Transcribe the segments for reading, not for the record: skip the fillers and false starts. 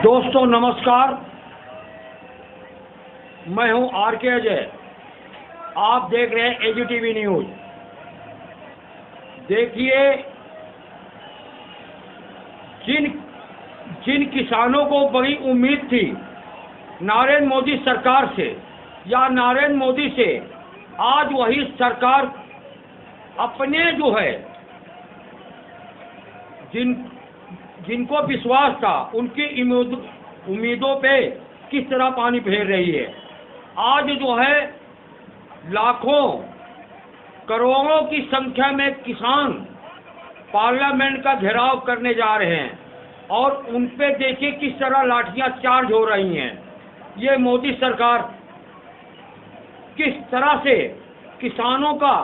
दोस्तों नमस्कार, मैं हूं आर के अजय। आप देख रहे हैं एजीटीवी न्यूज। देखिए, जिन किसानों को बड़ी उम्मीद थी नरेंद्र मोदी सरकार से या नरेंद्र मोदी से, आज वही सरकार अपने जो है जिनको विश्वास था उनकी उम्मीदों पे किस तरह पानी फेर रही है। आज जो है लाखों करोड़ों की संख्या में किसान पार्लियामेंट का घेराव करने जा रहे हैं और उन पे देखिए किस तरह लाठियां चार्ज हो रही हैं। ये मोदी सरकार किस तरह से किसानों का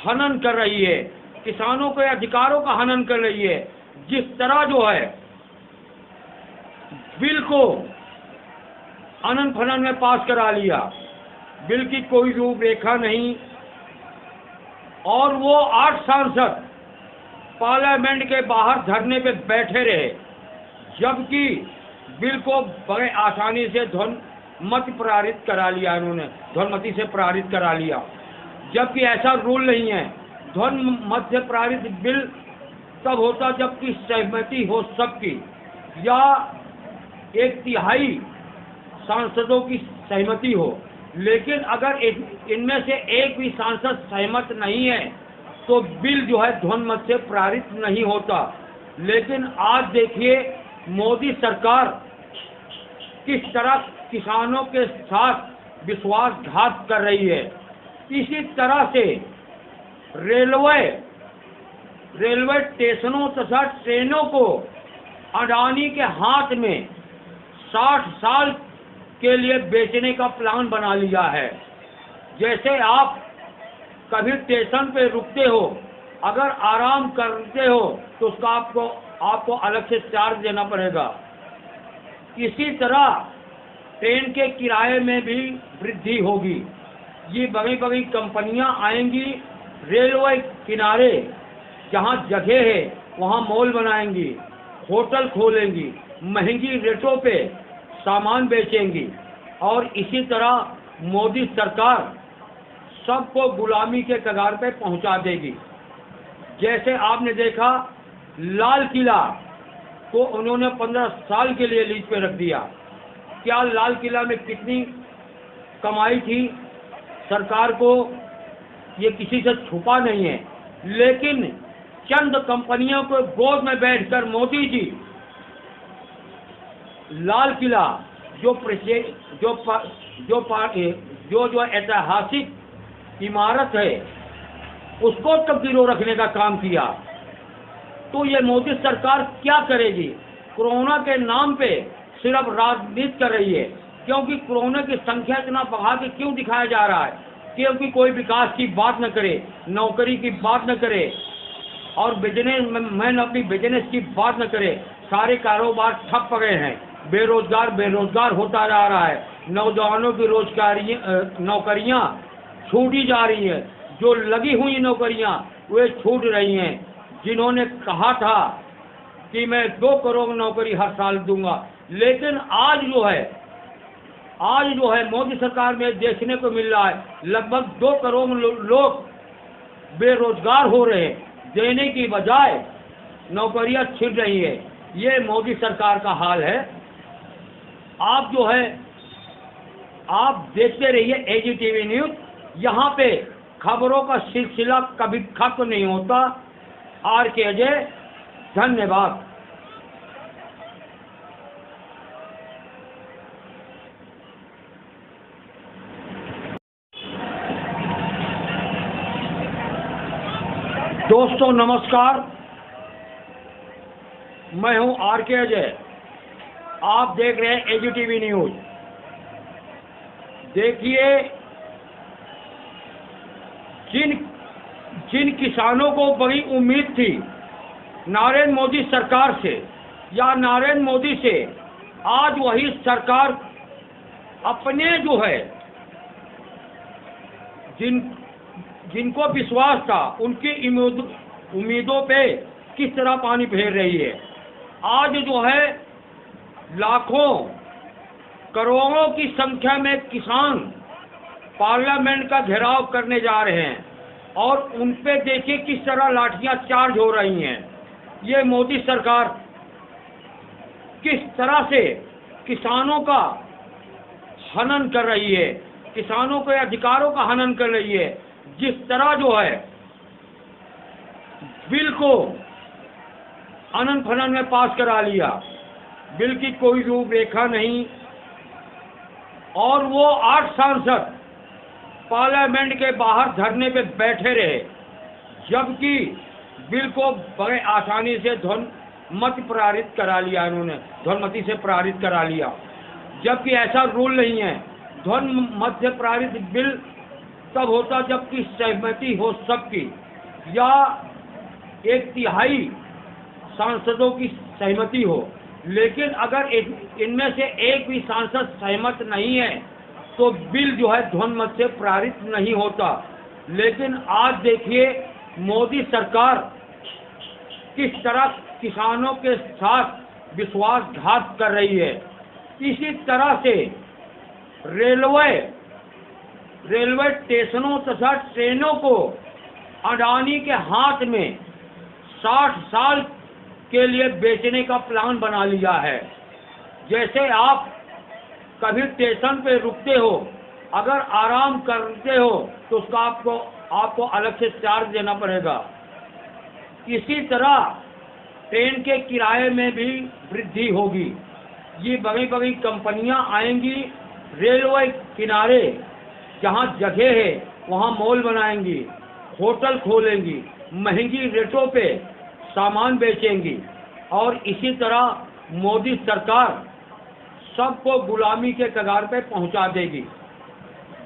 हनन कर रही है, किसानों के अधिकारों का हनन कर रही है। जिस तरह जो है बिल को अनंत फनन में पास करा लिया, बिल की कोई रूपरेखा नहीं, और वो 8 सांसद पार्लियामेंट के बाहर धरने पे बैठे रहे, जबकि बिल को बड़े आसानी से ध्वनिमत पारित करा लिया, इन्होंने ध्वनिमति से पारित करा लिया, जबकि ऐसा रूल नहीं है। ध्वनिमत से पारित बिल तब होता जबकि सहमति हो सबकी, या 1/3 सांसदों की सहमति हो। लेकिन अगर इनमें से एक भी सांसद सहमत नहीं है तो बिल जो है ध्वनिमत से पारित नहीं होता। लेकिन आज देखिए मोदी सरकार किस तरह किसानों के साथ विश्वासघात कर रही है। इसी तरह से रेलवे स्टेशनों तथा ट्रेनों को अडानी के हाथ में 60 साल के लिए बेचने का प्लान बना लिया है। जैसे आप कभी स्टेशन पे रुकते हो, अगर आराम करते हो तो उसका आपको अलग से चार्ज देना पड़ेगा। इसी तरह ट्रेन के किराए में भी वृद्धि होगी। ये बड़ी बड़ी कंपनियां आएंगी, रेलवे किनारे जहां जगह है वहां मॉल बनाएंगी, होटल खोलेंगी, महंगी रेटों पे सामान बेचेंगी, और इसी तरह मोदी सरकार सबको गुलामी के कगार पे पहुंचा देगी। जैसे आपने देखा लाल किला को उन्होंने 15 साल के लिए लीज पे रख दिया। क्या लाल किला में कितनी कमाई थी सरकार को, ये किसी से छुपा नहीं है। लेकिन चंद कंपनियों को गोद में बैठकर मोदी जी लाल किला जो ऐतिहासिक इमारत है उसको तक गिरो रखने का काम किया। तो ये मोदी सरकार क्या करेगी? कोरोना के नाम पे सिर्फ राजनीति कर रही है, क्योंकि कोरोना की संख्या इतना बढ़ा के क्यों दिखाया जा रहा है? क्योंकि कोई विकास की बात न करे, नौकरी की बात न करे, और बिजनेसमैन अपनी बिजनेस की बात न करे। सारे कारोबार ठप पड़े हैं, बेरोजगार होता जा रहा है, नौजवानों की नौकरियां छूटी जा रही हैं, जो लगी हुई नौकरियां वे छूट रही हैं। जिन्होंने कहा था कि मैं 2 करोड़ नौकरी हर साल दूंगा, लेकिन आज जो है मोदी सरकार में देखने को मिल रहा है लगभग 2 करोड़ लोग बेरोजगार हो रहे हैं, देने की बजाय नौकरियां छिड़ रही है। ये मोदी सरकार का हाल है। आप जो है आप देखते रहिए एजीटीवी न्यूज। यहाँ पे खबरों का सिलसिला कभी खत्म नहीं होता। आर के अजय, धन्यवाद। दोस्तों नमस्कार, मैं हूं आर के अजय। आप देख रहे हैं एजीटीवी न्यूज। देखिए, जिन किसानों को बड़ी उम्मीद थी नरेंद्र मोदी सरकार से या नरेंद्र मोदी से, आज वही सरकार अपने जो है जिनको विश्वास था उनकी उम्मीदों पे किस तरह पानी फेर रही है। आज जो है लाखों करोड़ों की संख्या में किसान पार्लियामेंट का घेराव करने जा रहे हैं और उन पे देखिए किस तरह लाठियां चार्ज हो रही हैं। ये मोदी सरकार किस तरह से किसानों का हनन कर रही है, किसानों के अधिकारों का हनन कर रही है। जिस तरह जो है बिल को अनंत फनन में पास करा लिया, बिल की कोई रूपरेखा नहीं, और वो 8 सांसद पार्लियामेंट के बाहर धरने पे बैठे रहे, जबकि बिल को बड़े आसानी से ध्वनिमत पारित करा लिया, इन्होंने ध्वनिमति से पारित करा लिया, जबकि ऐसा रूल नहीं है। ध्वनिमत से पारित बिल तब होता जबकि सहमति हो सबकी, या 1/3 सांसदों की सहमति हो। लेकिन अगर इनमें से एक भी सांसद सहमत नहीं है तो बिल जो है ध्वनिमत से पारित नहीं होता। लेकिन आज देखिए मोदी सरकार किस तरह किसानों के साथ विश्वासघात कर रही है। इसी तरह से रेलवे स्टेशनों तथा ट्रेनों को अडानी के हाथ में 60 साल के लिए बेचने का प्लान बना लिया है। जैसे आप कभी स्टेशन पे रुकते हो, अगर आराम करते हो तो उसका आपको अलग से चार्ज देना पड़ेगा। इसी तरह ट्रेन के किराए में भी वृद्धि होगी। ये बड़ी बड़ी कंपनियां आएंगी, रेलवे किनारे जहां जगह है वहां मॉल बनाएंगी, होटल खोलेंगी, महंगी रेटों पे सामान बेचेंगी, और इसी तरह मोदी सरकार सबको गुलामी के कगार पे पहुंचा देगी।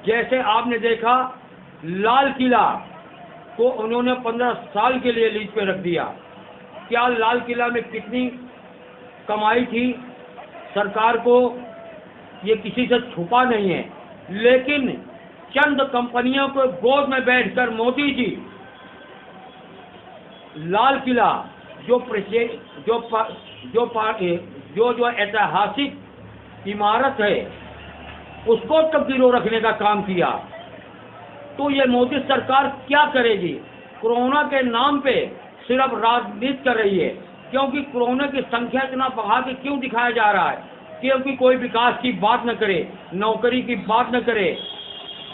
जैसे आपने देखा लाल किला को उन्होंने 15 साल के लिए लीज पे रख दिया। क्या लाल किला में कितनी कमाई थी सरकार को, ये किसी से छुपा नहीं है। लेकिन चंद कंपनियों को गोद में बैठकर मोदी जी लाल किला जो ऐतिहासिक इमारत है उसको तक गिरो रखने का काम किया। तो ये मोदी सरकार क्या करेगी? कोरोना के नाम पे सिर्फ राजनीति कर रही है, क्योंकि कोरोना की संख्या इतना बढ़ा के क्यों दिखाया जा रहा है? क्योंकि कोई विकास की बात न करे, नौकरी की बात न करे,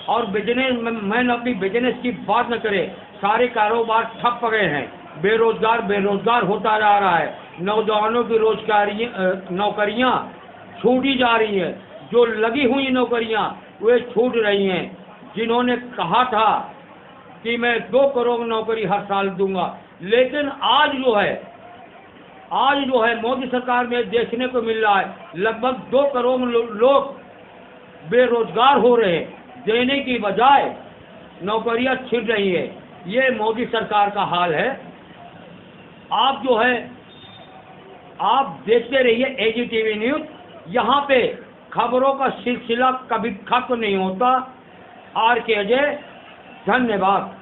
और बिजनेसमैन अपनी बिजनेस की बात न करे। सारे कारोबार ठप पड़े हैं, बेरोजगार होता जा रहा है, नौजवानों की नौकरियां छूटी जा रही हैं, जो लगी हुई नौकरियां वे छूट रही हैं। जिन्होंने कहा था कि मैं 2 करोड़ नौकरी हर साल दूंगा, लेकिन आज जो है मोदी सरकार में देखने को मिल रहा है लगभग 2 करोड़ लोग बेरोजगार हो रहे हैं, देने की बजाय नौकरियां छिड़ रही है। ये मोदी सरकार का हाल है। आप जो है आप देखते रहिए एजीटीवी न्यूज, यहाँ पे खबरों का सिलसिला कभी खत्म नहीं होता। आर के अजय, धन्यवाद।